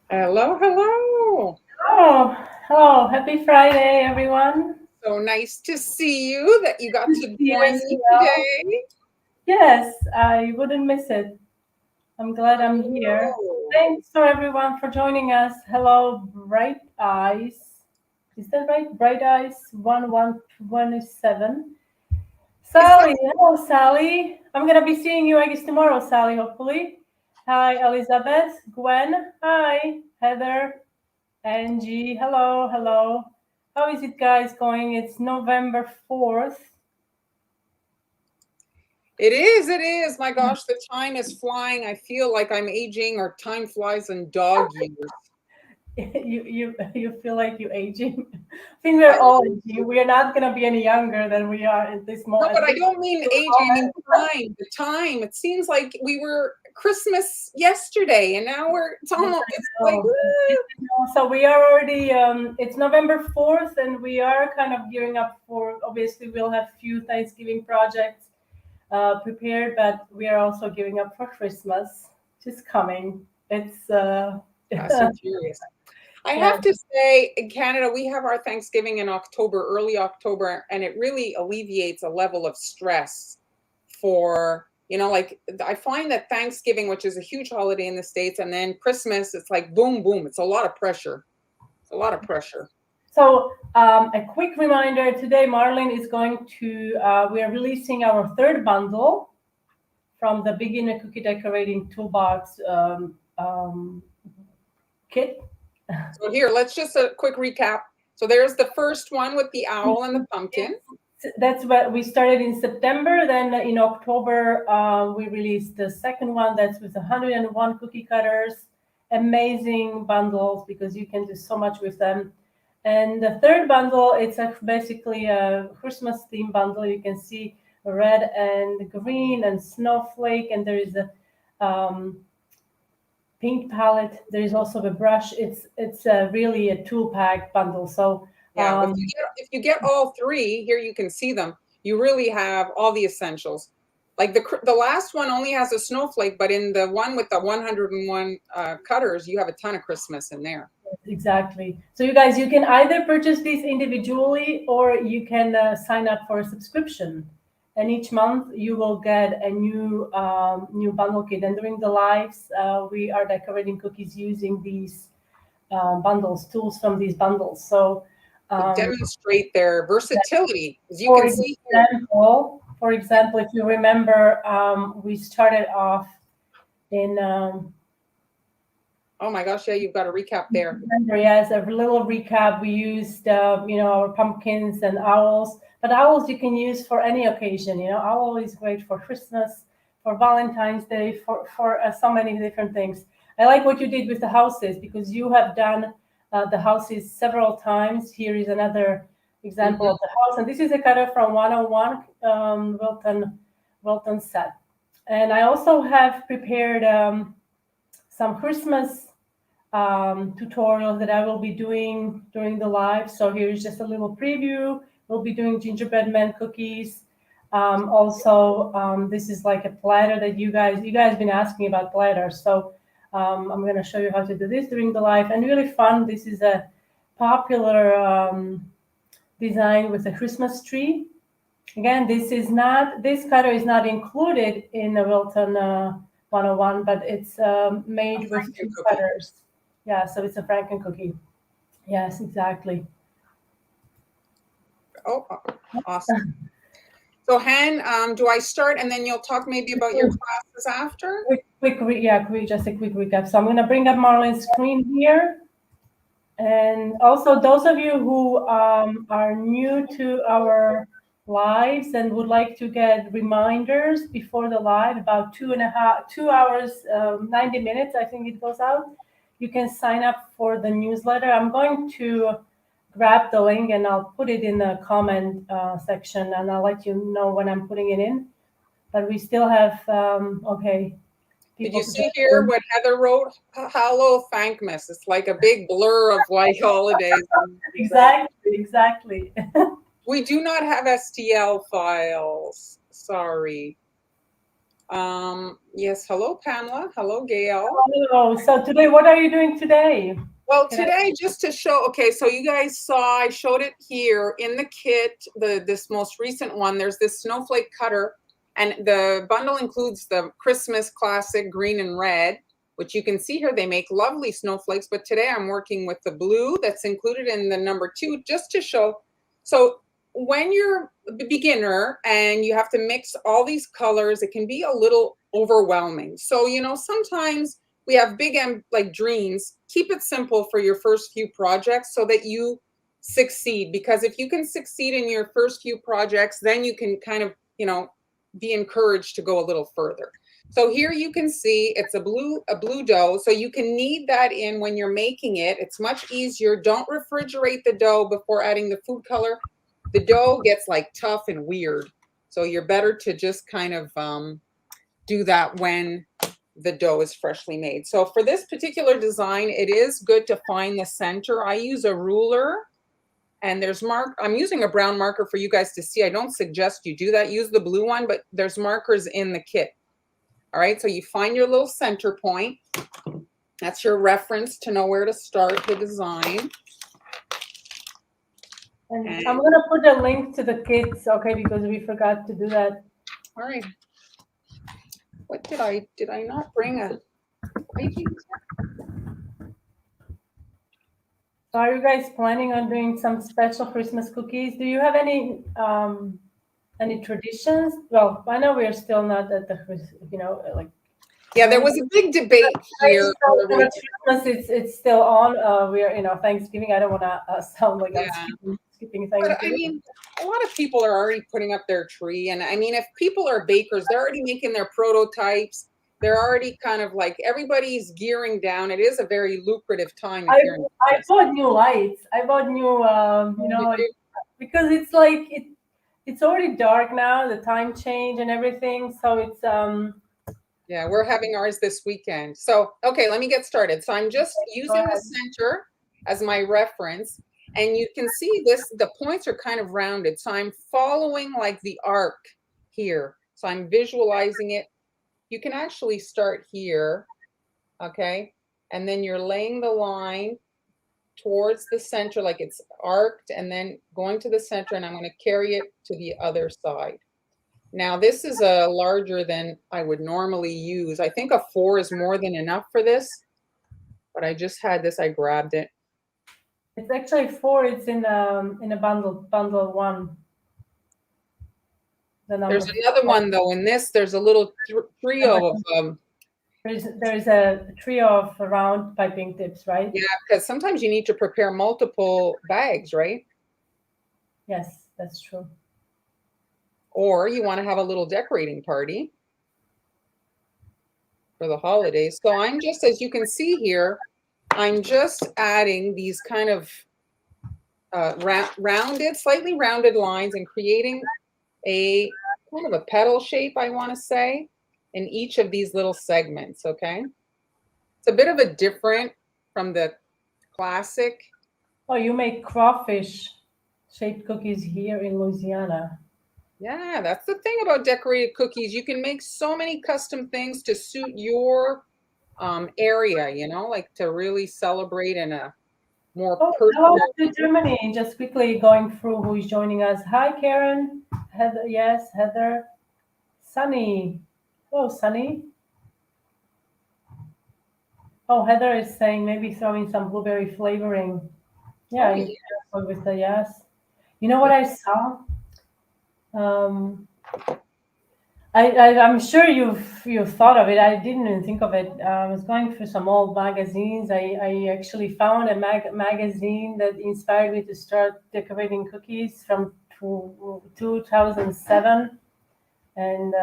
Hello, hello. Oh, hello. Happy Friday, everyone. So nice to see you, that you got to join me today. Yes, I wouldn't miss it. I'm glad I'm here. Thanks for everyone for joining us. Hello, Bright Eyes. Is that right? Bright Eyes 1127. Sally, hello, Sally. I'm going to be seeing you, I guess, tomorrow, Sally, hopefully. Hi, Elizabeth. Gwen. Hi, Heather. Angie, hello, hello. How is it, guys, going? It's November 4th. It is. My gosh, the time is flying. I feel like I'm aging, or time flies in dog years. You feel like you're aging. I think we're all aging. We are not going to be any younger than we are at this moment. No, but I don't mean aging in time. The time. It seems like we were Christmas yesterday, and now it's almost. It's like. So we are already. It's November 4th, and we are kind of gearing up for. Obviously, we'll have few Thanksgiving projects prepared, but we are also gearing up for Christmas, which is coming. It's. I'm so curious. I have to say, in Canada, we have our Thanksgiving in October, early October, and it really alleviates a level of stress for, like, I find that Thanksgiving, which is a huge holiday in the States, and then Christmas, it's like boom, boom. It's a lot of pressure. So a quick reminder, today Marlene is going to, we are releasing our third bundle from the Beginner Cookie Decorating Toolbox kit. So here, let's just a quick recap. So there's the first one with the owl and the pumpkin. That's what we started in September. Then in October, we released the second one. That's with 101 cookie cutters. Amazing bundles because you can do so much with them. And the third bundle, it's basically a Christmas theme bundle. You can see red and green and snowflake, and there is a pink palette. There is also the brush. It's really a tool pack bundle. So yeah, if you get all three, here you can see them. You really have all the essentials. Like the last one only has a snowflake, but in the one with the 101 cutters, you have a ton of Christmas in there. Exactly. So you guys, you can either purchase these individually or you can sign up for a subscription. And each month you will get a new bundle kit. And during the lives, we are decorating cookies using these bundles, tools from these bundles. So demonstrate their versatility, as you can see here. For example, if you remember, we started off in. Oh my gosh! Yeah, you've got a recap there. Yes, a little recap. We used, our pumpkins and owls. But owls you can use for any occasion. Owl is great for Christmas, for Valentine's Day, for so many different things. I like what you did with the houses because you have done the houses several times. Here is another example of the house, and this is a cutter from 101 Wilton set. And I also have prepared some Christmas tutorials that I will be doing during the live. So here's just a little preview. We'll be doing gingerbread man cookies. This is like a platter that you guys been asking about platters. So I'm going to show you how to do this during the live, and really fun. This is a popular design with a Christmas tree. Again, this cutter is not included in the Wilton 101, but it's made with two cutters. Yeah, so it's a Franken cookie. Yes, exactly. Oh, awesome. So, Han, do I start and then you'll talk maybe about your classes after? Just a quick recap. So I'm going to bring up Marlene's screen here. And also those of you who are new to our lives and would like to get reminders before the live, about 2 hours, 90 minutes, I think it goes out. You can sign up for the newsletter. I'm going to grab the link and I'll put it in the comment section, and I'll let you know when I'm putting it in. But we still have, okay. Did you see here what Heather wrote? Hello, Thankmas. It's like a big blur of like holidays. Exactly. We do not have STL files. Sorry. Yes, hello, Pamela. Hello, Gail. Hello. So today, what are you doing today? Well, today, just to show, okay, so you guys saw, I showed it here in the kit, this most recent one. There's this snowflake cutter, and the bundle includes the Christmas classic green and red, which you can see here. They make lovely snowflakes, but today I'm working with the blue that's included in the number 2, just to show. So when you're a beginner and you have to mix all these colors, it can be a little overwhelming. So, you know, sometimes we have big like dreams. Keep it simple for your first few projects so that you succeed, because if you can succeed in your first few projects, then you can kind of, you know, be encouraged to go a little further. So here you can see it's a blue dough, so you can knead that in when you're making it. It's much easier. Don't refrigerate the dough before adding the food color. The dough gets like tough and weird, so you're better to just kind of do that when the dough is freshly made. So for this particular design, it is good to find the center. I use a ruler, and I'm using a brown marker for you guys to see. I don't suggest you do that. Use the blue one, but there's markers in the kit. All right, so you find your little center point. That's your reference to know where to start the design. And I'm gonna put a link to the kits, okay, because we forgot to do that. All right. What did I not bring a? So are you guys planning on doing some special Christmas cookies? Do you have any traditions? Well, I know we are still not at the, you know, like. Yeah, there was a big debate here. Christmas, it's still on. We are, you know, Thanksgiving. I don't want to sound like I'm skipping Thanksgiving. But I mean, a lot of people are already putting up their tree, and I mean, if people are bakers, they're already making their prototypes. They're already kind of like, everybody's gearing down. It is a very lucrative time. I bought new lights. I bought new, you know, because it's like it's already dark now. The time change and everything, so it's Yeah, we're having ours this weekend. So okay, let me get started. So I'm just using the center as my reference, and you can see the points are kind of rounded. So I'm following like the arc here. So I'm visualizing it. You can actually start here, okay? And then you're laying the line towards the center like it's arced, and then going to the center, and I'm going to carry it to the other side. Now this is a larger than I would normally use. I think a 4 is more than enough for this, but I just had this, I grabbed it. It's actually 4, it's in a bundle 1. There's another one though. In this, there's a little trio of There's a trio of round piping tips, right? Yeah, because sometimes you need to prepare multiple bags, right? Yes, that's true. Or you want to have a little decorating party for the holidays. So I'm just, as you can see here, I'm just adding these kind of slightly rounded lines and creating a kind of a petal shape, I want to say, in each of these little segments, okay? It's a bit of a different from the classic. Oh, you make crawfish shaped cookies here in Louisiana. Yeah, that's the thing about decorated cookies. You can make so many custom things to suit your area, you know, like to really celebrate in a more personal. Hello to Germany. Just quickly going through who is joining us. Hi, Karen. Heather, yes, Heather. Sunny. Hello, Sunny. Oh, Heather is saying maybe throwing some blueberry flavoring. Yeah, with the yes. You know what I saw? I'm sure you've thought of it. I didn't even think of it. I was going through some old magazines. I actually found a magazine that inspired me to start decorating cookies from 2007, and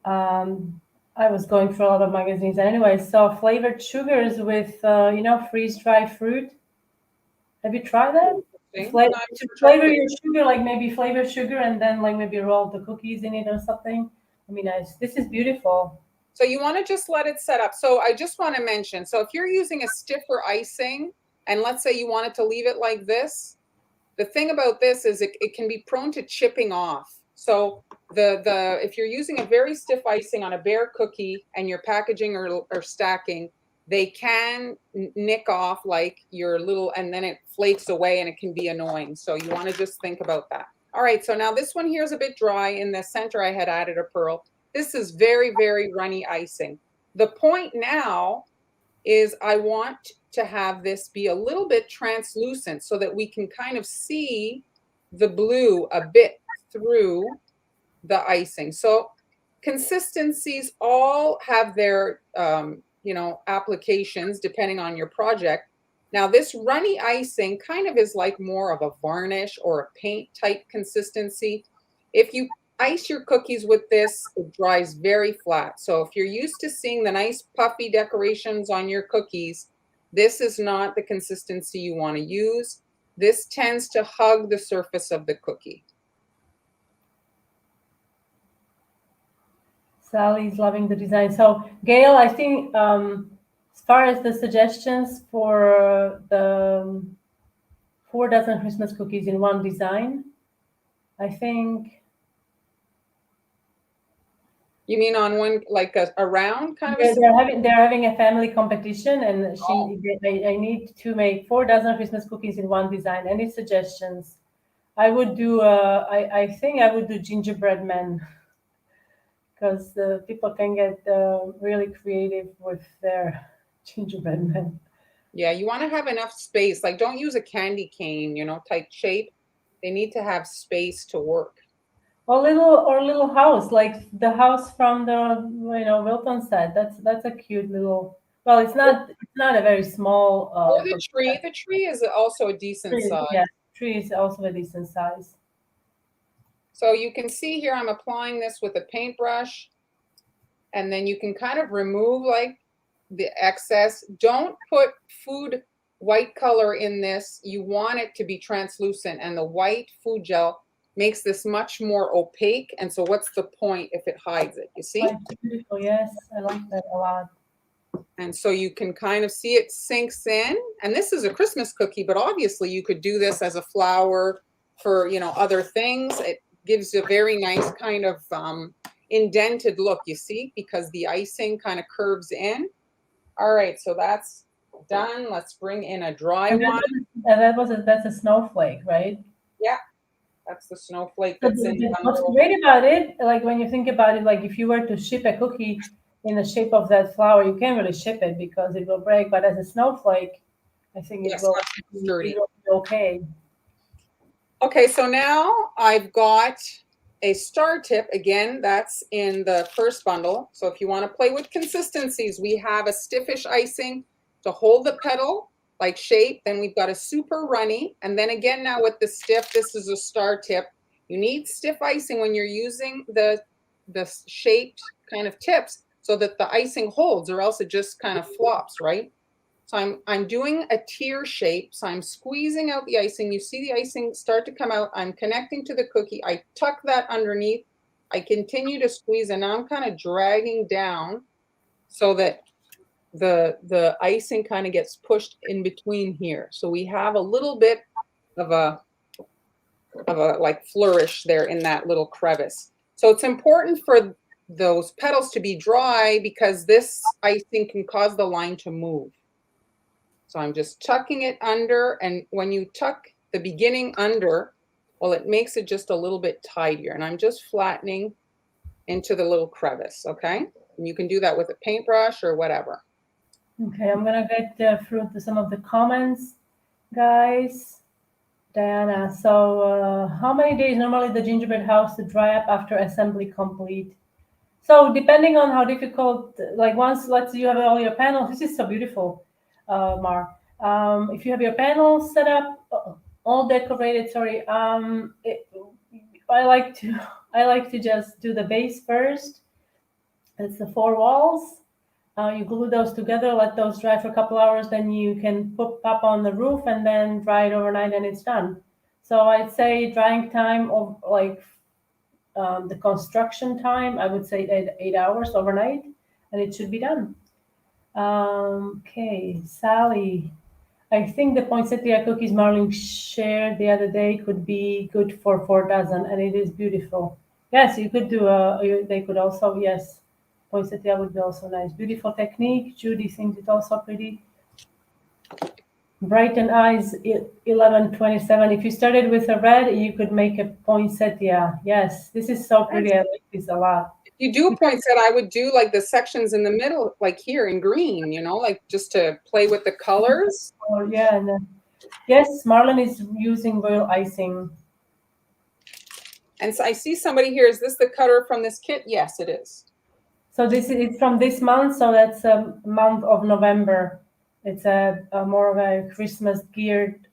I was going through a lot of magazines. And anyway, I saw flavored sugars with you know, freeze-dried fruit. Have you tried that? To flavor your sugar, like maybe flavor sugar and then like maybe roll the cookies in it or something. I mean, this is beautiful. So you want to just let it set up. So I just want to mention, so if you're using a stiffer icing, and let's say you wanted to leave it like this, the thing about this is it can be prone to chipping off. So if you're using a very stiff icing on a bare cookie and you're packaging or stacking, they can nick off like your little, and then it flakes away and it can be annoying. So you want to just think about that. All right, so now this one here is a bit dry. In the center, I had added a pearl. This is very, very runny icing. The point now is I want to have this be a little bit translucent so that we can kind of see the blue a bit through the icing. So consistencies all have their, applications depending on your project. Now this runny icing kind of is like more of a varnish or a paint type consistency. If you ice your cookies with this, it dries very flat. So if you're used to seeing the nice puffy decorations on your cookies, this is not the consistency you want to use. This tends to hug the surface of the cookie. Sally's loving the design. So Gail, I think as far as the suggestions for the 4 dozen Christmas cookies in one design, I think. You mean on one, like a round kind of? They're having a family competition, and I need to make 4 dozen Christmas cookies in one design. Any suggestions? I would do. I think I would do gingerbread men, because the people can get really creative with their gingerbread men. Yeah, you want to have enough space. Like, don't use a candy cane, type shape. They need to have space to work. Or little house, like the house from the Wilton set. That's a cute little. Well, it's not a very small. Or the tree. The tree is also a decent size. Yeah, tree is also a decent size. So you can see here, I'm applying this with a paintbrush, and then you can kind of remove like the excess. Don't put food white color in this. You want it to be translucent, and the white food gel makes this much more opaque. And so what's the point if it hides it? You see? Beautiful. Yes, I like that a lot. And so you can kind of see it sinks in. And this is a Christmas cookie, but obviously you could do this as a flower for, other things. It gives a very nice kind of indented look, you see, because the icing kind of curves in. All right, so that's done. Let's bring in a dry one. That's a snowflake, right? Yeah, that's the snowflake that's in. What's great about it, like when you think about it, like if you were to ship a cookie in the shape of that flower, you can't really ship it because it will break. But as a snowflake, I think it will be okay. Okay, so now I've got a star tip. Again, that's in the first bundle. So if you want to play with consistencies, we have a stiffish icing to hold the petal like shape. Then we've got a super runny. And then again, now with the stiff, this is a star tip. You need stiff icing when you're using the shaped kind of tips so that the icing holds, or else it just kind of flops, right? So I'm doing a tear shape. So I'm squeezing out the icing. You see the icing start to come out. I'm connecting to the cookie. I tuck that underneath. I continue to squeeze, and now I'm kind of dragging down so that the icing kind of gets pushed in between here. So we have a little bit of a like flourish there in that little crevice. So it's important for those petals to be dry because this icing can cause the line to move. So I'm just tucking it under, and when you tuck the beginning under, well, it makes it just a little bit tidier, and I'm just flattening into the little crevice, okay? And you can do that with a paintbrush or whatever. Okay, I'm gonna get through to some of the comments, guys. Diana, so how many days normally the gingerbread house to dry up after assembly complete? So depending on how difficult, like once let's say you have all your panels, this is so beautiful, Mar. If you have your panels set up, all decorated, sorry, I like to just do the base first. That's the 4 walls. You glue those together, let those dry for a couple hours, then you can pop on the roof and then dry it overnight and it's done. So I'd say drying time of like the construction time, I would say 8 hours overnight, and it should be done. Okay, Sally. I think the poinsettia cookies Marlene shared the other day could be good for 4 dozen, and it is beautiful. Yes, you could do they could also, yes, poinsettia would be also nice. Beautiful technique. Judy thinks it's also pretty. Brighten eyes, 1127. If you started with a red, you could make a poinsettia. Yes, this is so pretty. I like this a lot. If you do a poinsettia, I would do like the sections in the middle, like here in green, you know, like just to play with the colors. Oh, yeah. And yes, Marlon is using royal icing. And so I see somebody here. Is this the cutter from this kit? Yes, it is. So this is from this month. So that's a month of November. It's a more of a Christmas geared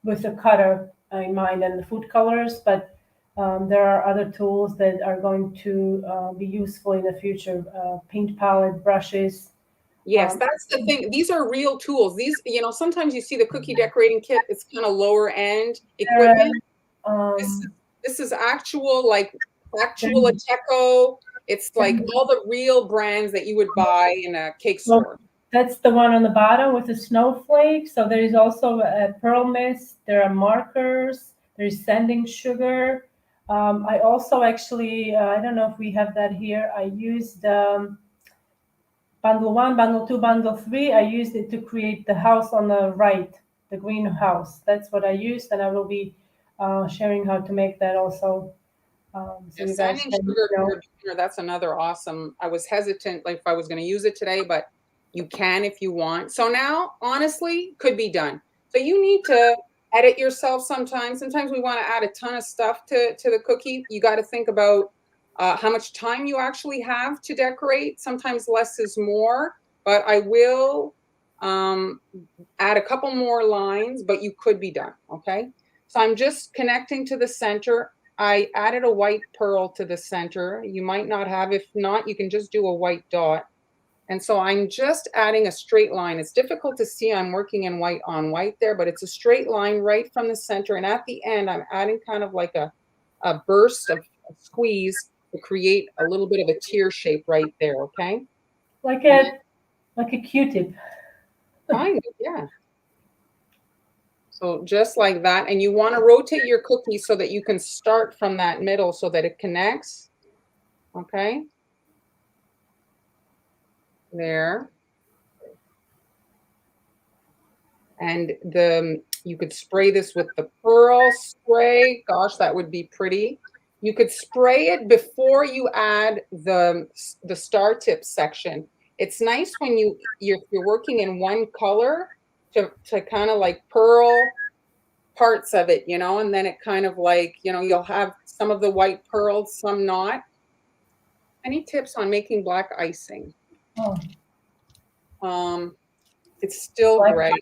with a cutter in mind and the food colors, but there are other tools that are going to be useful in the future. Paint palette, brushes. Yes, that's the thing. These are real tools. These, you know, sometimes you see the cookie decorating kit, it's kind of lower end equipment. This is actual, like actual Ateco. It's like all the real brands that you would buy in a cake store. That's the one on the bottom with the snowflake. So there is also a pearl mist. There are markers. There's sanding sugar. I also actually, I don't know if we have that here. I used bundle 1, bundle 2, bundle 3. I used it to create the house on the right, the greenhouse. That's what I used, and I will be sharing how to make that also. So you guys Sanding can, sugar you know. for dinner, that's another awesome. I was hesitant, like if I was going to use it today, but you can if you want. So now, honestly, could be done. So you need to edit yourself sometimes. Sometimes we want to add a ton of stuff to the cookie. You got to think about how much time you actually have to decorate. Sometimes less is more, but I will add a couple more lines, but you could be done, okay? So I'm just connecting to the center. I added a white pearl to the center. You might not have, if not, you can just do a white dot. And so I'm just adding a straight line. It's difficult to see, I'm working in white on white there, but it's a straight line right from the center. And at the end, I'm adding kind of like a burst of a squeeze to create a little bit of a tear shape right there, okay? Like a Q-tip. Kind of, yeah. So just like that, and you want to rotate your cookie so that you can start from that middle so that it connects, okay? There. And you could spray this with the pearl spray. Gosh, that would be pretty. You could spray it before you add the star tip section. It's nice when you're working in one color to kind of like pearl parts of it, you know, and then it kind of like, you know, you'll have some of the white pearls, some not. Any tips on making black icing? Oh. It's still Black gray.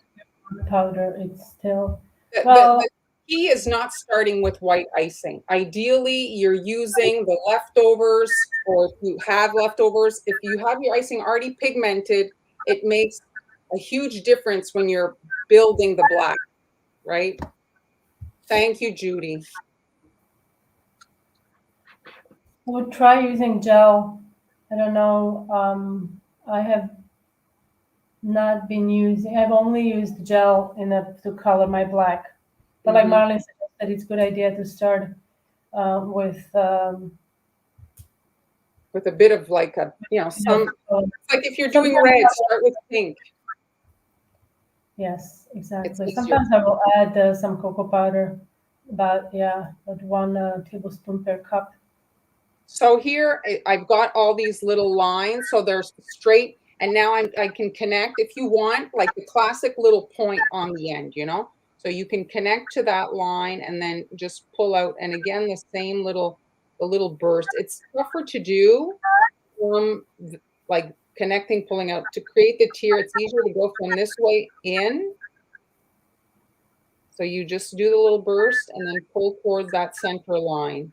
powder, it's still, The key is not starting with white icing. Ideally, you're using the leftovers, or if you have leftovers, if you have your icing already pigmented, it makes a huge difference when you're building the black, right? Thank you, Judy. I would try using gel. I don't know. I have not been using. I've only used gel to color my black. But like Marlene suggested, it's a good idea to start with a bit of like a, you know, some. It's like if you're doing red, start with pink. Yes, exactly. Sometimes I will add some cocoa powder, but 1 tablespoon per cup. So here I've got all these little lines, so they're straight, and now I can connect if you want, like the classic little point on the end, you know? So you can connect to that line and then just pull out, and again, the same the little burst. It's tougher to do from like connecting, pulling out. To create the tier, it's easier to go from this way in. So you just do the little burst and then pull towards that center line.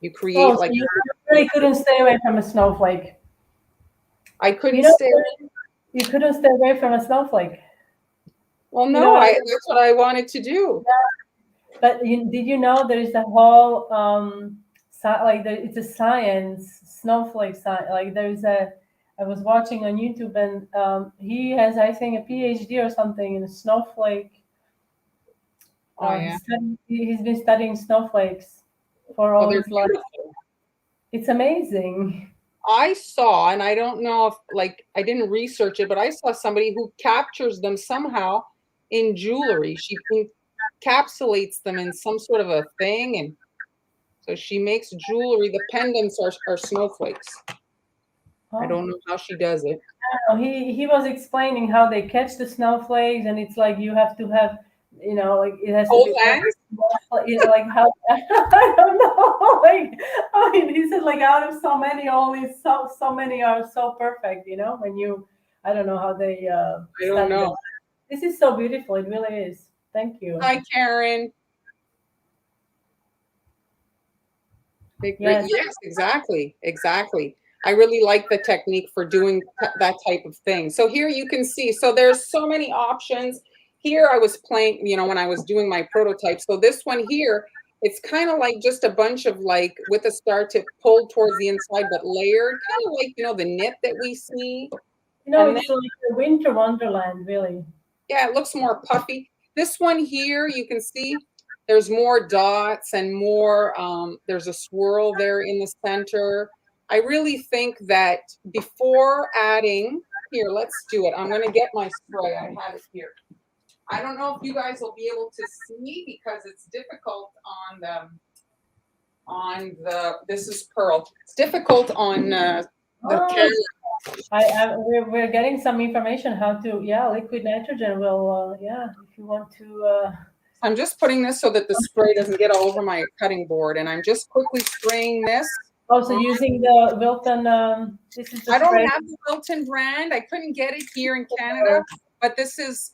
You create so you really couldn't stay away from a snowflake. I couldn't stay. You couldn't stay away from a snowflake. Well, no, that's what I wanted to do. Yeah. But did you know there is a whole it's a science, snowflake science. Like there's a I was watching on YouTube, and he has, I think, a PhD or something in snowflake. Oh yeah. He's been studying snowflakes for Oh, all they're his life. beautiful. It's amazing. I saw, and I don't know if like I didn't research it, but I saw somebody who captures them somehow in jewelry. She encapsulates them in some sort of a thing, and so she makes jewelry. The pendants are snowflakes. I Oh. don't know how she does it. He was explaining how they catch the snowflakes, and it's like you have to have, like it has to Cold be hands? perfect, like how I don't know, like I mean, he said like out of so many, only so many are so perfect, when you, I don't know how they I don't study them. know. This is so beautiful. It really is. Thank you. Hi, Karen. Yes. Yes, exactly, exactly. I really like the technique for doing that type of thing. So here you can see, so there's so many options. Here I was playing, when I was doing my prototype. So this one here, it's kind of like just a bunch of like with a star tip pulled towards the inside, but layered, kind of like, the knit that we see. And then, It's like a winter wonderland, really. yeah, it looks more puffy. This one here, you can see there's more dots and more, there's a swirl there in the center. I really think that before adding, here, let's do it. I'm going to get my spray. I have it here. I don't know if you guys will be able to see because it's difficult this is Pearl. It's difficult on the camera. We're getting some information how to, liquid nitrogen will, if you want to. I'm just putting this so that the spray doesn't get all over my cutting board, and I'm just quickly spraying this. Also using the Wilton, this is the I don't spray. have the Wilton brand. I couldn't get it here in Canada, but this is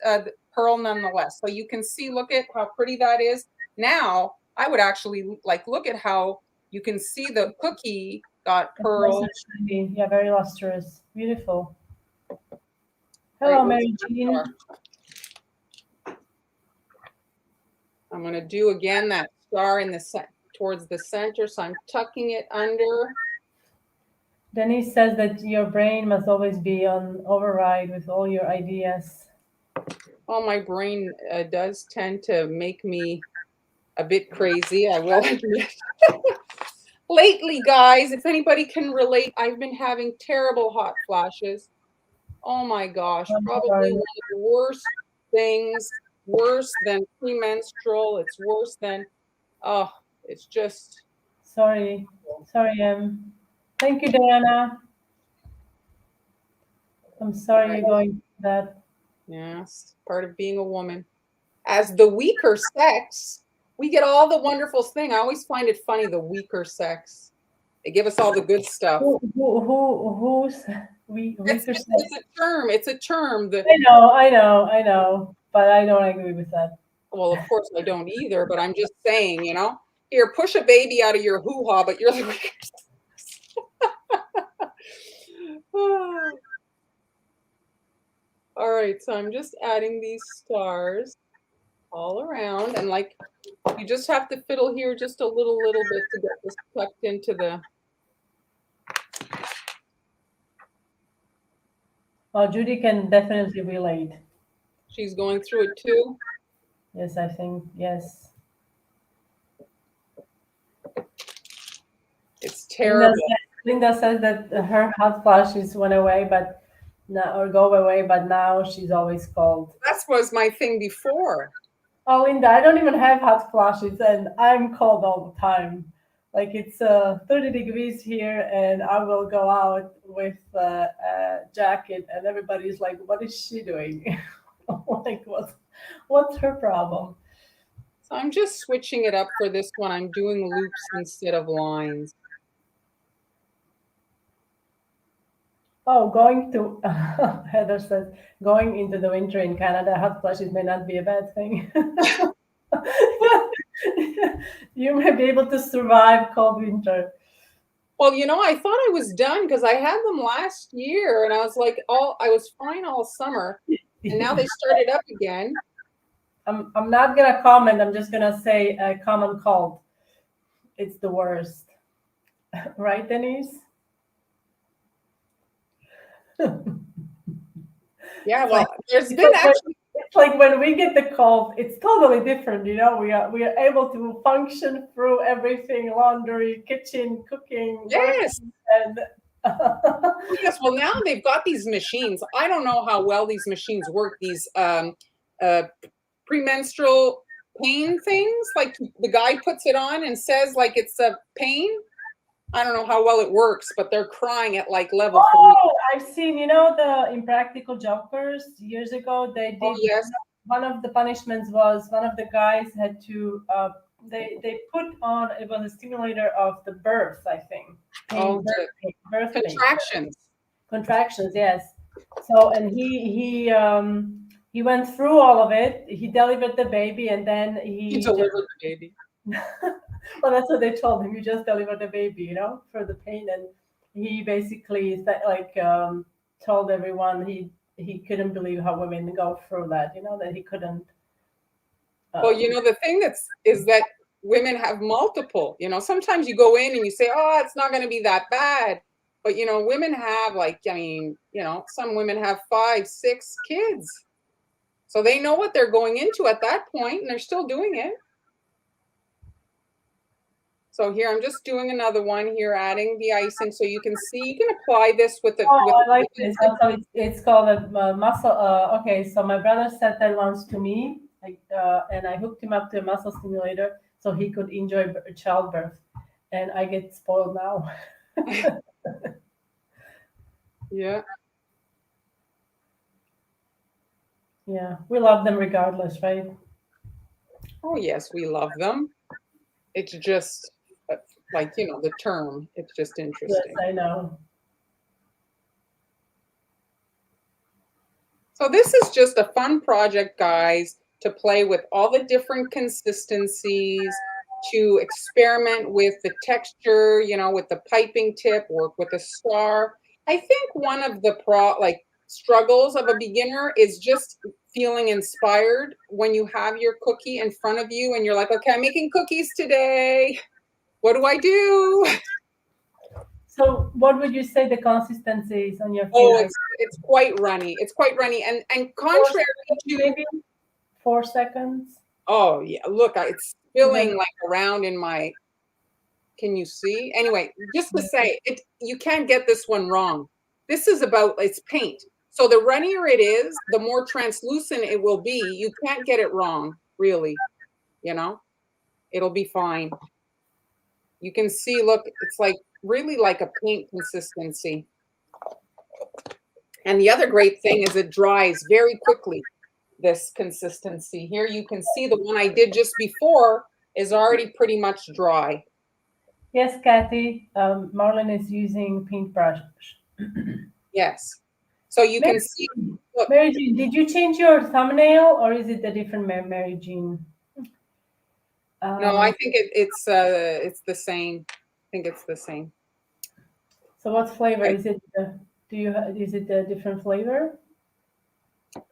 Pearl nonetheless. So you can see, look at how pretty that is. Now, I would actually look at how you can see the cookie got pearl. Yeah, very lustrous. Beautiful. Right, Hello, Mary Jean. I'm going to do again that star in the towards the center, so I'm tucking it under. Denise says that your brain must always be on override with all your ideas. Oh, my brain does tend to make me a bit crazy, I will admit. Lately, guys, if anybody can relate, I've been having terrible hot flashes. Oh my gosh, probably one of the worst things, worse than premenstrual. It's worse than, it's just. Sorry, thank you, Diana. I'm sorry you're going through that. Yes, part of being a woman. As the weaker sex, we get all the wonderful thing. I always find it funny, the weaker sex. They give us all the good stuff. Who's weaker sex? It's a term. It's a term that I know, but I don't agree with that. well, of course I don't either, but I'm just saying, here, push a baby out of your hoo-ha, but you're the weaker sex. All right, so I'm just adding these stars all around, and you just have to fiddle here just a little bit to get this tucked into the. Well, Judy can definitely relate. She's going through it too. Yes, I think yes. It's terrible. Linda says that her hot flashes went away, but now or go away, but now she's always cold. That was my thing before. Oh, Linda, I don't even have hot flashes, and I'm cold all the time. Like it's 30 degrees here, and I will go out with a jacket, and everybody's like, "What is she doing? Like, what's her problem?" So I'm just switching it up for this one. I'm doing loops instead of lines. Oh, Heather says, going into the winter in Canada, hot flashes may not be a bad thing. You may be able to survive cold winter. Well, I thought I was done because I had them last year, and I was like, I was fine all summer, and now they started up again. I'm not gonna comment. I'm just gonna say a common cold. It's the worst, right, Denise? Yeah, It's well, like there's it's been like when, actually, it's like when we get the cold, it's totally different. We are able to function through everything: laundry, kitchen, cooking, yes. working, and Oh, yes, well, now they've got these machines. I don't know how well these machines work, these uh, premenstrual pain things. Like the guy puts it on and says like it's a pain. I don't know how well it works, but they're crying at like level 3. oh, I've seen, the Impractical Jokers years ago. They Oh, did yes. one of the punishments was one of the guys had to they put on, it was a stimulator of the birth, I think, Oh, birth the pain, birth pain, contractions. contractions, yes. So and he went through all of it. He delivered the baby, and then He he just delivered the baby. well, that's what they told him. You just delivered the baby, for the pain, and he basically told everyone he couldn't believe how women go through that. That he couldn't. Well, Um, the thing is that women have multiple, sometimes you go in and you say, oh, it's not going to be that bad. But, women have like, I mean, some women have 5, 6 kids. So they know what they're going into at that point and they're still doing it. So here, I'm just doing another one here, adding the icing so you can see, you can apply this with the, oh, with, I like with this. the Also, it's called a muscle. Okay, so my brother said that once to me, and I hooked him up to a muscle stimulator so he could enjoy childbirth, and I get spoiled now. yeah. Yeah, we love them regardless, right? Oh, yes, we love them. It's just like, the term, it's just Yes, interesting. I know. So this is just a fun project, guys, to play with all the different consistencies, to experiment with the texture, with the piping tip, work with a star. I think one of the struggles of a beginner is just feeling inspired when you have your cookie in front of you and you're like, okay, I'm making cookies today. What do I do? So, what would you say the consistency is on your thin Oh, ice? it's quite runny. It's quite runny. And 4 contrary seconds, to, maybe 4 seconds. oh yeah, look, it's Is that spilling like around in my, can you see? Anyway, just to say it, you can't get this one wrong. This is about, it's paint. So the runnier it is, the more translucent it will be. You can't get it wrong, really, it'll be fine. You can see, look, it's like really like a paint consistency. And the other great thing is it dries very quickly, this consistency. Here you can see the one I did just before is already pretty much dry. Yes, Kathy. Marlon is using paintbrush. Yes. So you Mary, can see, look, Mary Jean, did you change your thumbnail, or is it a different Mary Jean? no, I Um, think it's the same. I think it's the same. so what flavor Okay. is it? Is it a different flavor?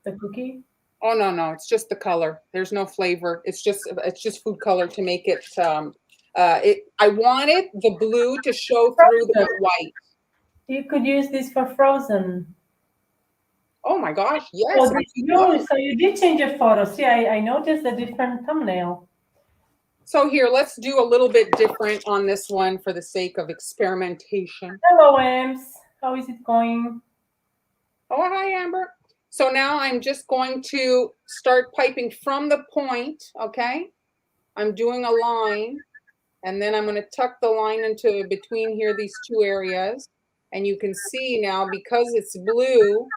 The cookie? Oh no, it's just the color. There's no flavor. It's just food color to make it I wanted the blue to show through Frozen. the white. You could use this for frozen. Oh my gosh, Oh, yes, I did can you? go. So you did change your photo. See, I noticed a different thumbnail. So here, let's do a little bit different on this one for the sake of experimentation. Hello, Ems. How is it going? Oh, hi, Amber. So now I'm just going to start piping from the point, okay? I'm doing a line, and then I'm going to tuck the line into between here, these two areas. And you can see now, because it's blue,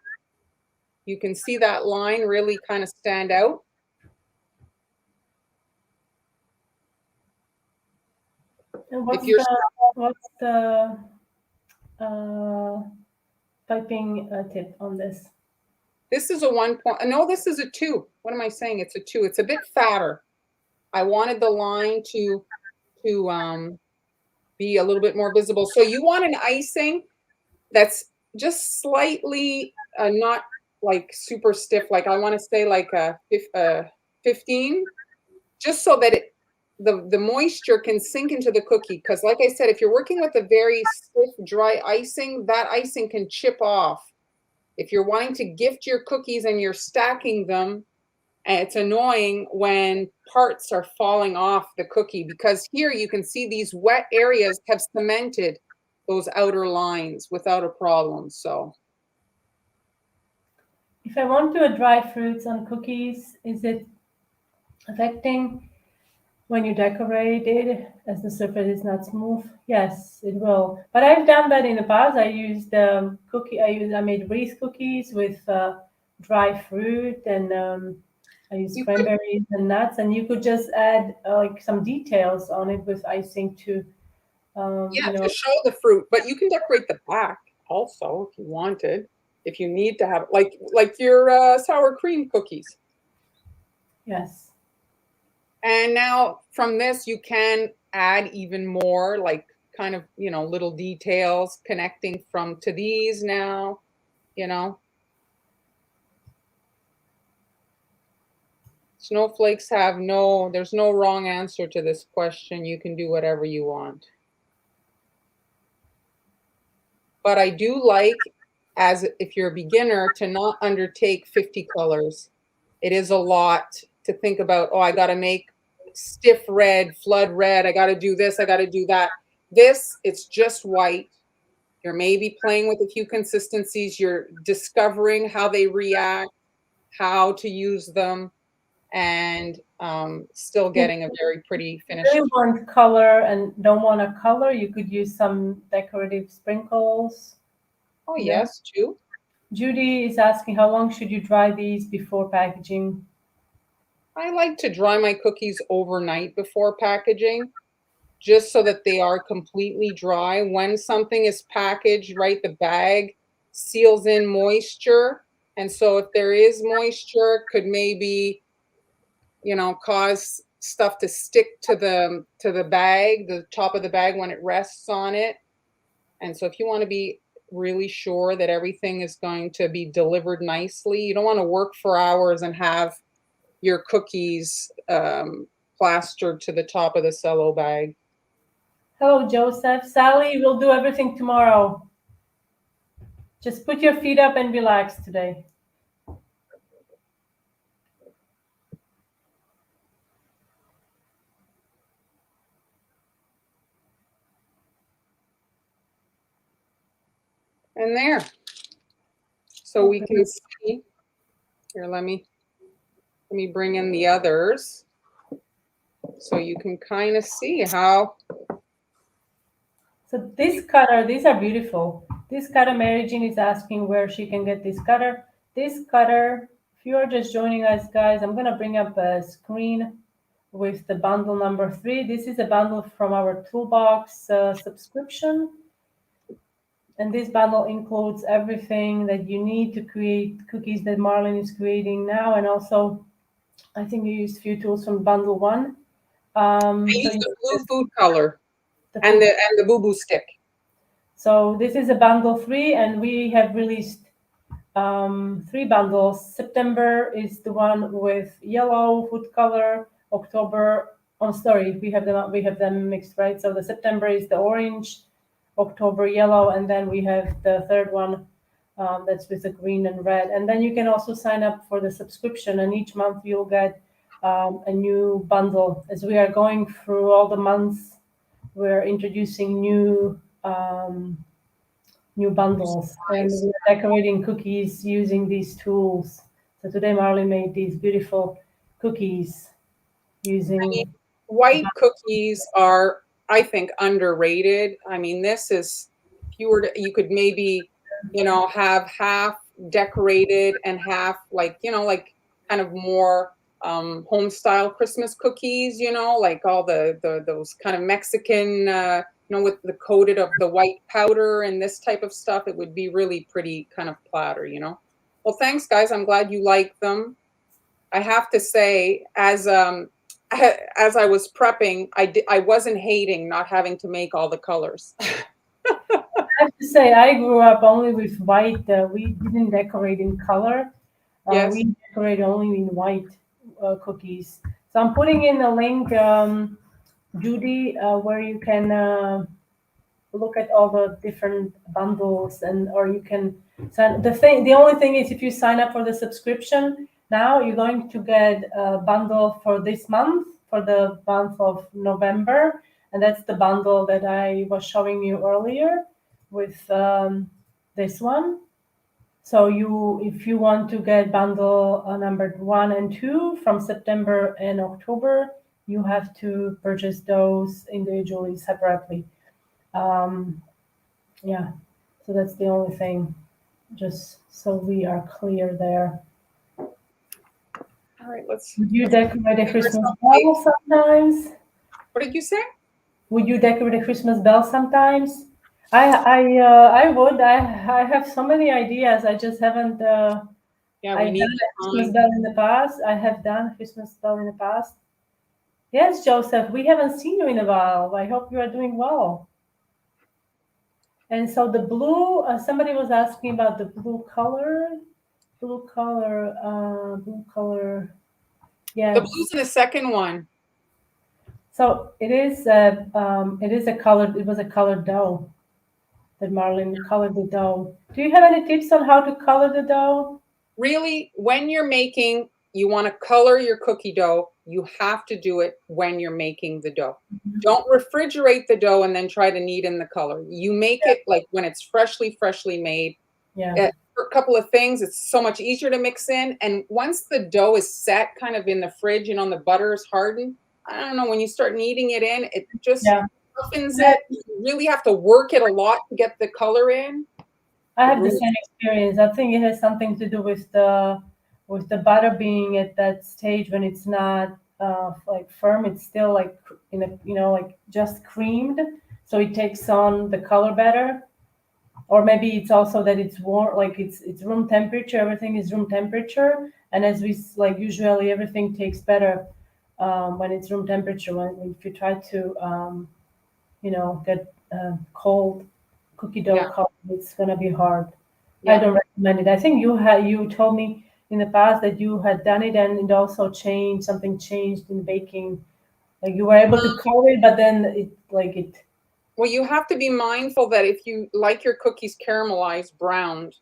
you can see that line really kind of stand out. And If you're, what's the uh, typing tip on this? this is a 1 point, no, this is a 2. What am I saying? It's a 2. It's a bit fatter. I wanted the line to be a little bit more visible. So you want an icing that's just slightly not like super stiff. Like I want to say like a 15, just so that the moisture can sink into the cookie. Because like I said, if you're working with a very stiff, dry icing, that icing can chip off. If you're wanting to gift your cookies and you're stacking them, and it's annoying when parts are falling off the cookie, because here you can see these wet areas have cemented those outer lines without a problem. So If I want to dry fruits on cookies, is it affecting when you decorate it as the surface is not smooth? Yes, it will. But I've done that in the past. I used I made wreath cookies with dry fruit, and I used you could, cranberries and nuts, and you could just add like some details on it with icing to, yeah, to show the fruit, but you can decorate the back also if you wanted, if you need to have like your sour cream cookies. yes. And now from this, you can add even more, like kind of, little details connecting from to these now, you know. Snowflakes there's no wrong answer to this question. You can do whatever you want. But I do like, as if you're a beginner, to not undertake 50 colors. It is a lot to think about, oh, I got to make stiff red, flood red. I got to do this. I got to do that. This, it's just white. You're maybe playing with a few consistencies. You're discovering how they react, how to use them, and still getting a very pretty If finished. you want color and don't want a color, you could use some decorative sprinkles. Oh, Yeah. yes, too. Judy is asking, how long should you dry these before packaging? I like to dry my cookies overnight before packaging, just so that they are completely dry. When something is packaged, right, the bag seals in moisture. And so if there is moisture, could maybe, cause stuff to stick to the bag, the top of the bag when it rests on it. And so if you want to be really sure that everything is going to be delivered nicely, you don't want to work for hours and have your cookies plastered to the top of the cello bag. Hello, Joseph. Sally, we'll do everything tomorrow. Just put your feet up and relax today. And there. So we can see here, let me bring in the others so you can kind of see how. So this cutter, these are beautiful. This cutter, Mary Jean is asking where she can get this cutter. This cutter, if you are just joining us, guys, I'm going to bring up a screen with the bundle number 3. This is a bundle from our toolbox subscription. And this bundle includes everything that you need to create cookies that Marlene is creating now. And also, I think you used a few tools from bundle 1. I use the blue food color and the boo boo stick. So this is a bundle 3, and we have released 3 bundles. September is the one with yellow food color. October, we have them mixed, right? So the September is the orange, October yellow, and then we have the third one that's with the green and red. And then you can also sign up for the subscription, and each month you'll get a new bundle. As we are going through all the months, we're introducing new bundles, and we're decorating cookies using these tools. So today Marley made these beautiful cookies using white cookies are, I think, underrated. I mean, this is, if you could maybe, have half decorated and half like kind of more home style Christmas cookies, like all those kind of Mexican, with the coated of the white powder and this type of stuff. It would be really pretty kind of platter, Well, thanks, guys. I'm glad you like them. I have to say, as I was prepping, I wasn't hating not having to make all the colors. I have to say, I grew up only with white. We didn't decorate in color. Yes. We decorate only in white cookies. So I'm putting in a link, Judy, where you can look at all the different bundles, and or you can sign. The only thing is, if you sign up for the subscription now, you're going to get a bundle for this month, for the month of November, and that's the bundle that I was showing you earlier with this one. So if you want to get bundle number 1 and 2 from September and October, you have to purchase those individually, separately. Yeah, so that's the only thing, just so we are clear there. All right, let's. Would you decorate a Christmas bell sometimes? What did you say? Would you decorate a Christmas bell sometimes? I would. I have so many ideas. I just haven't. Yeah, I've done a Christmas bell in the past. I have done a Christmas bell in the past. Yes, Joseph, we haven't seen you in a while. I hope you are doing well. And so the blue, somebody was asking about the blue color. Blue color. Yes. The blue's in the second one. So it is a colored. It was a colored dough that Marlene colored the dough. Do you have any tips on how to color the dough? Really, when you're making, you want to color your cookie dough, you have to do it when you're making the dough. Mm-hmm. Don't refrigerate the dough and then try to knead in the color. You make it like when it's freshly made. Yeah. For a couple of things, it's so much easier to mix in. And once the dough is set kind of in the fridge, and the butter is hardened, I don't know, when you start kneading it in, it just softens it. You really have to work it a lot to get the color in. I have the same experience. I think it has something to do with the butter being at that stage when it's not like firm. It's still like like just creamed, so it takes on the color better. Or maybe it's also that it's warm, like it's room temperature. Everything is room temperature, and as we like usually everything takes better when it's room temperature. If you try to get cold cookie dough color, it's gonna be hard. I don't recommend it. I think you told me in the past that you had done it and it also something changed in baking. Like you were able to color it, but then it. Well, you have to be mindful that if you like your cookies caramelized, browned,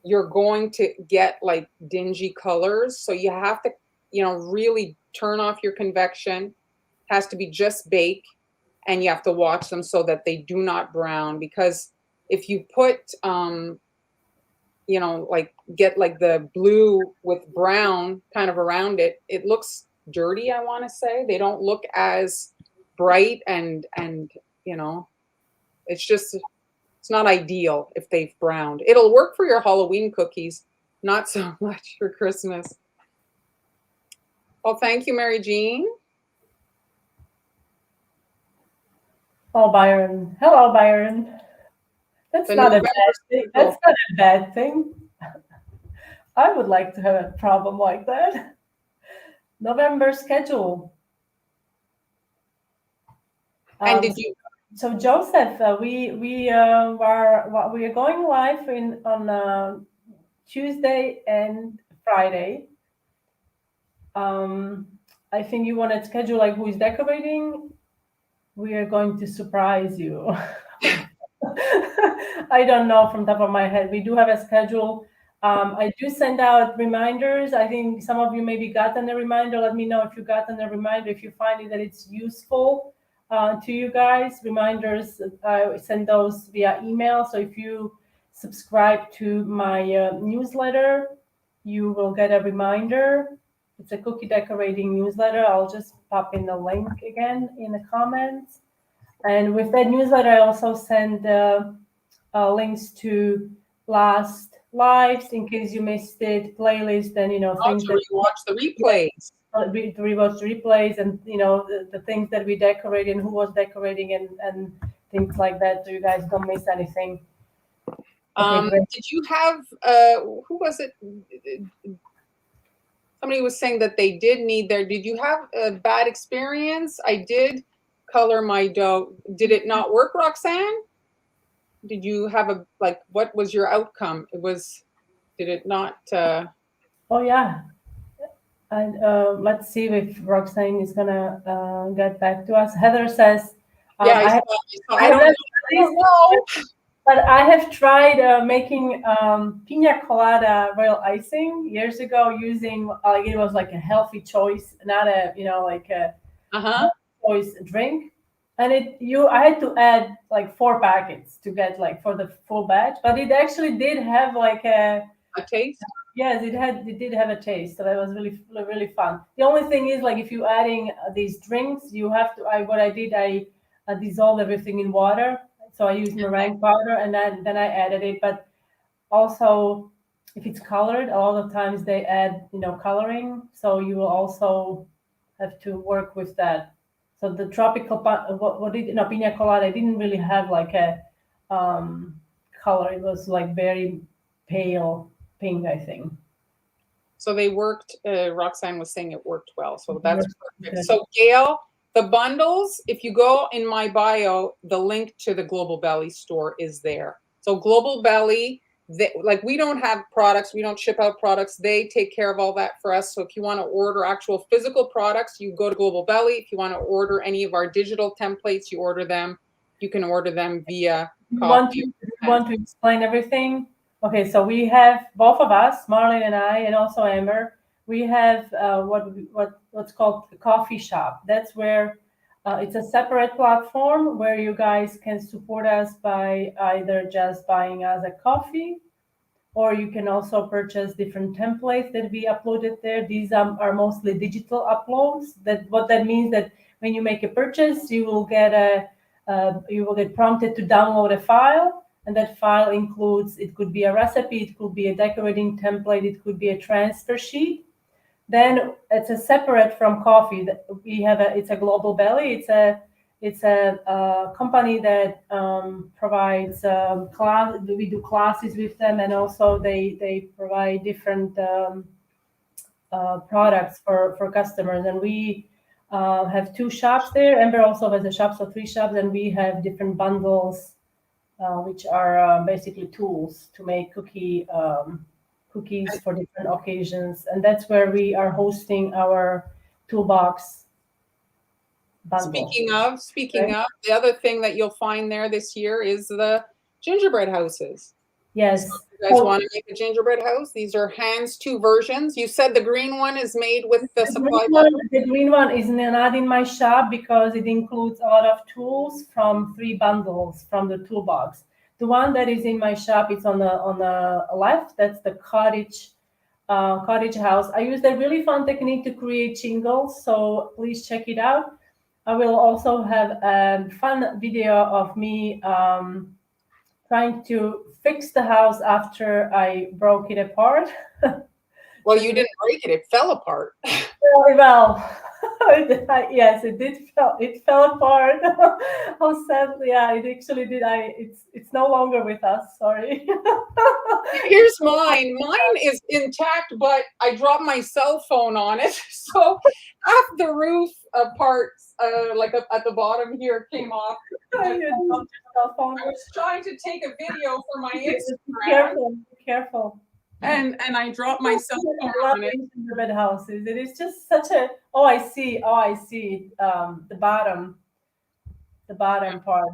you're going to get like dingy colors. So you have to, really turn off your convection. It has to be just bake, and you have to watch them so that they do not brown. Because if you put, get like the blue with brown kind of around it, it looks dirty, I want to say. They don't look as bright and it's not ideal if they've browned. It'll work for your Halloween cookies, not so much for Christmas. Well, thank you, Mary Jean. Oh, Byron. Hello, Byron. That's not a bad thing. That's not a bad thing. I would like to have a problem like that. November schedule. And did you? So Joseph, we are going live on Tuesday and Friday. I think you want to schedule like who is decorating. We are going to surprise you. I don't know from top of my head. We do have a schedule. I do send out reminders. I think some of you maybe gotten a reminder. Let me know if you gotten a reminder, if you find that it's useful to you guys. Reminders, I send those via email. So if you subscribe to my newsletter, you will get a reminder. It's a cookie decorating newsletter. I'll just pop in the link again in the comments. And with that newsletter, I also send links to last lives in case you missed it, playlist, and things to rewatch the replays. To rewatch the replays, and the things that we decorated and who was decorating and things like that, so you guys don't miss anything. Did you have who was it? Somebody was saying that they did need their. Did you have a bad experience? I did color my dough. Did it not work, Roxanne? Did you have what was your outcome? Did it not? Oh yeah. And let's see if Roxanne is gonna get back to us. Heather says, Yeah, I have, I don't know. but I have tried making pina colada royal icing years ago using like it was like a healthy choice, not a like a Uh-huh. choice drink. And I had to add like 4 packets to get like for the full batch, but it actually did have like a A taste? yes, it did have a taste, so that was really fun. The only thing is like if you adding these drinks, you have to. I dissolved everything in water, so I used meringue powder and then I added it. But also, if it's colored, a lot of times they add coloring, so you will also have to work with that. So the tropical what did pina colada didn't really have like a um, color. It was like very pale pink, I think. So they worked, Roxanne was saying it worked well. So that's perfect. Good. So Gail, the bundles, if you go in my bio, the link to the Global Belly store is there. So Global Belly, like we don't have products, we don't ship out products. They take care of all that for us. So if you want to order actual physical products, you go to Global Belly. If you want to order any of our digital templates, you order them. You can order them via copy. Want to explain everything? Okay, so we have both of us, Marlene and I, and also Amber. We have what's called the coffee shop. That's where it's a separate platform where you guys can support us by either just buying us a coffee, or you can also purchase different templates that we uploaded there. These are mostly digital uploads. What that means that when you make a purchase, you will get prompted to download a file, and that file includes, it could be a recipe, it could be a decorating template, it could be a transfer sheet. Then it's a separate from coffee. We have it's a Global Belly. It's a company that provides class. We do classes with them, and also they provide different products for customers. And we have 2 shops there. Ember also has a shop, so 3 shops, and we have different bundles, which are basically tools to make cookies for different occasions. And that's where we are hosting our toolbox bundle. Speaking of, the other thing that you'll find there this year is the gingerbread houses. Yes. So if you guys want to make a gingerbread house, these are hands 2 versions. You said the green one is made with the supply bundle. The green one is not in my shop because it includes a lot of tools from 3 bundles from the toolbox. The one that is in my shop is on the left. That's the cottage house. I used a really fun technique to create shingles, so please check it out. I will also have a fun video of me trying to fix the house after I broke it apart. Well, you didn't break it; it fell apart. Very well. Yes, it did. It fell apart. How sad! Yeah, it actually did. It's no longer with us. Sorry. Here's mine. Mine is intact, but I dropped my cell phone on it, so half the roof parts, like at the bottom here, came off. I was trying to take a video for my Instagram. Be careful. And I dropped my cell phone on it. Gingerbread houses. It is just such a. Oh, I see. The bottom part,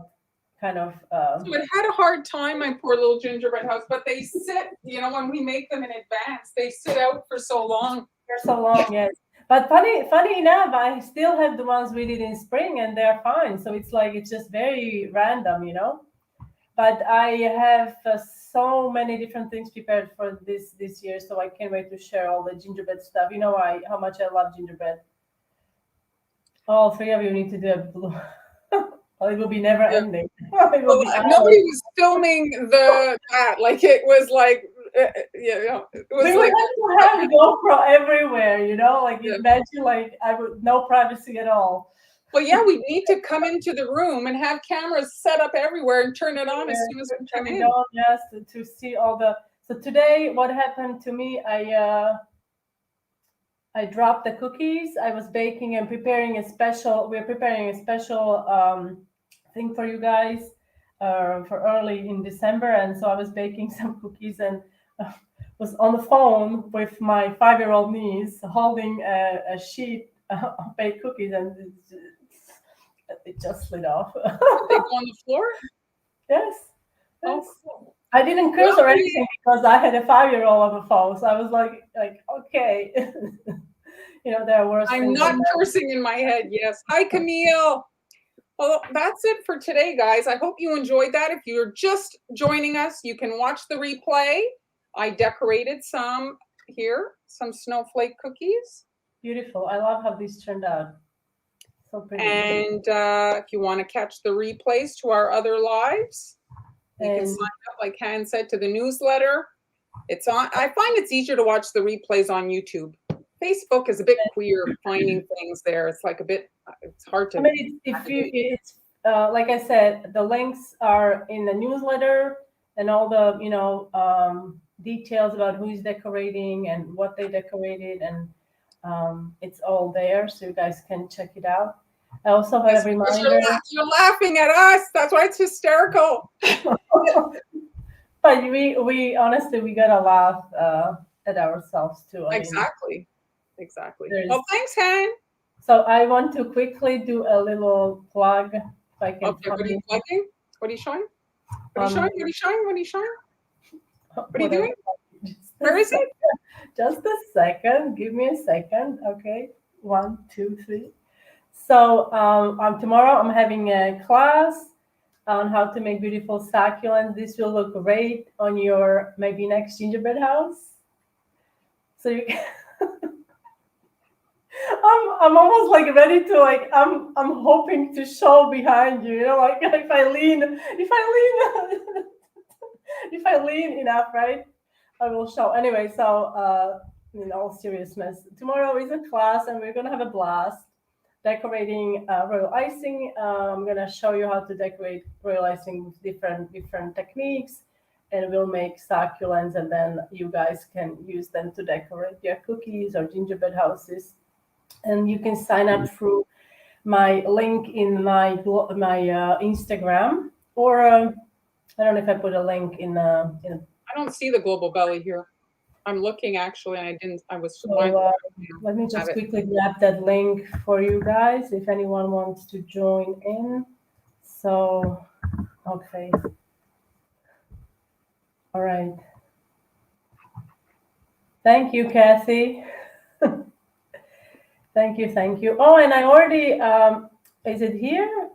kind of. So it had a hard time, my poor little gingerbread house. But they sit, when we make them in advance, they sit out for so long. For so long, yes. But funny enough, I still have the ones we did in spring, and they're fine. So it's just very random, But I have so many different things prepared for this year, so I can't wait to share all the gingerbread stuff. You know how much I love gingerbread. All 3 of you need to do a blue. Well, it will be never ending. Nobody was filming that. Like it was like, it was we like would have to have GoPro everywhere. Like imagine like I would no privacy at all. Well, yeah, we need to come into the room and have cameras set up everywhere and turn it on as soon as we come in. Yes, to see all the. So today, what happened to me? I dropped the cookies. I was baking and preparing a special. We're preparing a special thing for you guys for early in December, and so I was baking some cookies and was on the phone with my 5-year-old niece holding a sheet of baked cookies, and it just slid off. Did they go on the floor? Yes. Oh, Yes. cool. I didn't curse or anything because I had a 5-year-old on the phone. So I was like, okay. There are worse I'm things not than that. cursing in my head. Yes. Hi, Camille. Well, that's it for today, guys. I hope you enjoyed that. If you're just joining us, you can watch the replay. I decorated some snowflake cookies. Beautiful. I love how these turned out. So pretty. And if you want to catch the replays to our other lives, you can sign up, like Han said, to the newsletter. It's on. I find it's easier to watch the replays on YouTube. Facebook is a bit queer finding things there. It's like it's hard to. I mean, it's like I said, the links are in the newsletter and all the, details about who's decorating and what they decorated, and it's all there, so you guys can check it out. I also have a reminder. You're laughing at us. That's why it's hysterical. But we honestly, we gotta laugh at ourselves too. Exactly. Well, thanks, Han. So I want to quickly do a little plug. If I can. Okay, what are you plugging? What are you showing? What are you showing? What are you showing? What are you showing? What are you doing? Where is it? Just a second. Give me a second. Okay. 1, 2, 3. So tomorrow I'm having a class on how to make beautiful succulents. This will look great on your maybe next gingerbread house. So you can I'm almost like ready to I'm hoping to show behind you, like if I lean enough, right? I will show. Anyway, so in all seriousness, tomorrow is a class and we're gonna have a blast decorating royal icing. I'm gonna show you how to decorate royal icing with different techniques, and we'll make succulents, and then you guys can use them to decorate your cookies or gingerbread houses. And you can sign up through my link in my Instagram, or I don't know if I put a link in. I don't see the Global Belly here. I'm looking actually, and I didn't. I was. So, let me just quickly grab that link for you guys if anyone wants to join in. So, okay. All right. Thank you, Kathy. Thank you. Oh, and I already, is it here?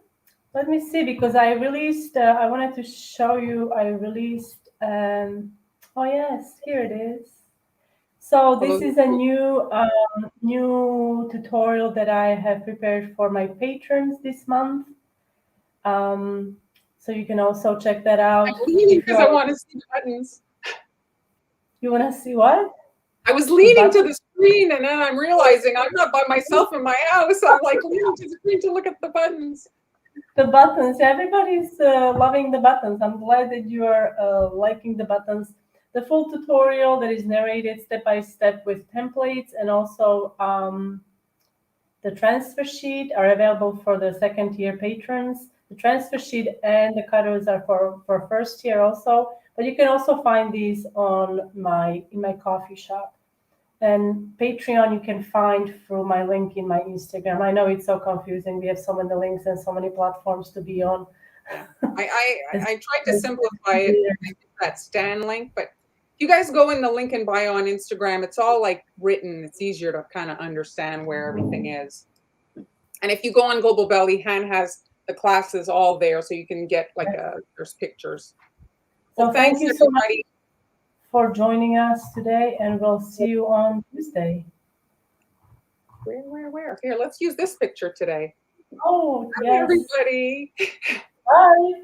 Let me see, because I released, I wanted to show you, I released, oh yes, here it is. So this is a new tutorial that I have prepared for my patrons this month. So you can also check that out. I'm leaning because I want to see the buttons. You want to see what? I was leaning to the screen, and then I'm realizing I'm not by myself in my house. I'm like leaning to the screen to look at the buttons. The buttons. Everybody's loving the buttons. I'm glad that you are liking the buttons. The full tutorial that is narrated step by step with templates, and also the transfer sheet are available for the second tier patrons. The transfer sheet and the cutters are for first tier also, but you can also find these in my coffee shop. And Patreon you can find through my link in my Instagram. I know it's so confusing. We have so many links and so many platforms to be on. I tried to simplify it, that Stan link, but if you guys go in the link in bio on Instagram, it's all like written. It's easier to kind of understand where everything is. And if you go on Global Belly, Han has the classes all there, so you can get there's pictures. Well, thank you so much for joining us today, and we'll see you on Tuesday. Where? Here, let's use this picture today. Oh, Hi, yes. everybody. Bye.